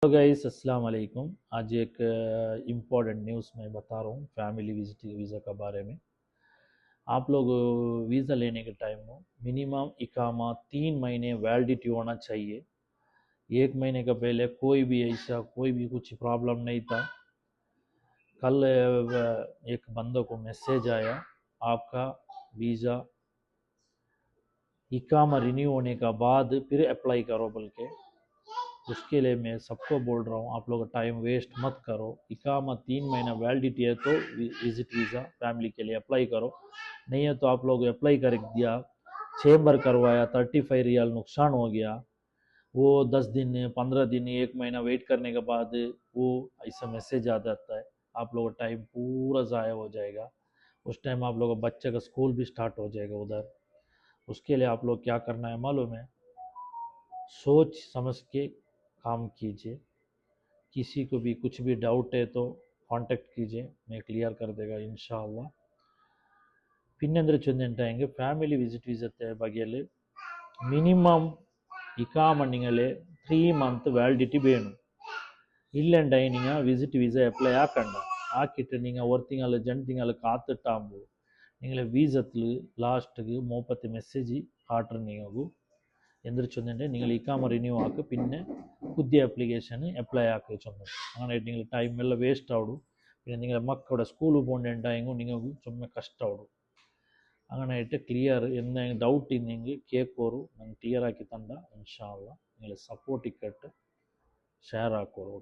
Hello guys, अस्सलाम वालेकुम। आज एक इम्पॉर्टेंट न्यूज़ मैं बता रहा हूँ फैमिली विजिट वीज़ा के बारे में। आप लोग वीज़ा लेने के टाइम में मिनिमम इकामा 3 महीने वैलिडिटी होना चाहिए। 1 महीने का पहले कोई भी ऐसा कोई भी कुछ प्रॉब्लम नहीं था। कल एक बंदे को मैसेज आया, आपका वीज़ा इकामा रिन्यू होने का बाद फिर अप्लाई करो बोल के। उसके लिए मैं सबको बोल रहा हूँ, आप लोग टाइम वेस्ट मत करो। इकामा 3 महीना वैलिडिटी है तो विजिट वीज़ा फैमिली के लिए अप्लाई करो। नहीं है तो आप लोग अप्लाई कर दिया, चेंबर करवाया, 35 रियाल नुकसान हो गया। वो 10 दिन 15 दिन 1 महीना वेट करने के बाद वो ऐसा मैसेज आ जाता है, आप लोग का टाइम पूरा ज़ाया हो जाएगा। उस टाइम आप लोग बच्चे का स्कूल भी स्टार्ट हो जाएगा उधर। उसके लिए आप लोग क्या करना है मालूम है, सोच समझ के काम कीजिए। किसी को भी कुछ भी डाउट है तो कांटेक्ट कीजिए, मैं क्लियर कर देगा इंशाल्लाह। पिन्नेंद्र चंदेंटाएंगे फैमिली विजिट वीज़ा बगैर मिनिमम इकाम निंगले 3 मंथ वैलिडिटी वेणु। இல்லண்டை நீங்க விசிட் விசா அப்ளை ஆக்கണ്ട ஆக்கிட்டு நீங்க ஒரு திங்கள் 2 திங்கள் காத்துட்டாம்போ നിങ്ങളെ വീസത്തിൽ ലാസ്റ്റ് മൂപ്പത്തി മെസ്സേജ് കാട്ടും നിങ്ങൾക്ക് എന്തിരിച്ചൊന്നെ നിങ്ങൾ ഇക്കാമ റിന്യൂ ആക്ക് പിന്നെ പുതിയ ആപ്ലിക്കേഷൻ അപ്ലൈ ആക്കി ചൊന്നു അങ്ങനെ നിങ്ങൾ ടൈം എല്ലാം വേസ്റ്റ് ആവിടും. പിന്നെ നിങ്ങളുടെ മക്കളുടെ സ്കൂളിൽ പോകേണ്ടായെങ്കിൽ നിങ്ങൾക്ക് ചുമ്മാ കഷ്ടമാവിടും. അങ്ങനെ ആയിട്ട് ക്ലിയർ എന്തെങ്കിലും ഡൗട്ട് ഇന്നെങ്കിൽ കേൾക്കോറു, ഞാൻ ക്ലിയർ ആക്കി തണ്ട ഇൻഷാ അല്ലാ. നിങ്ങൾ സപ്പോർട്ട് ഇക്കട്ട് ഷെയർ ആക്കോറു.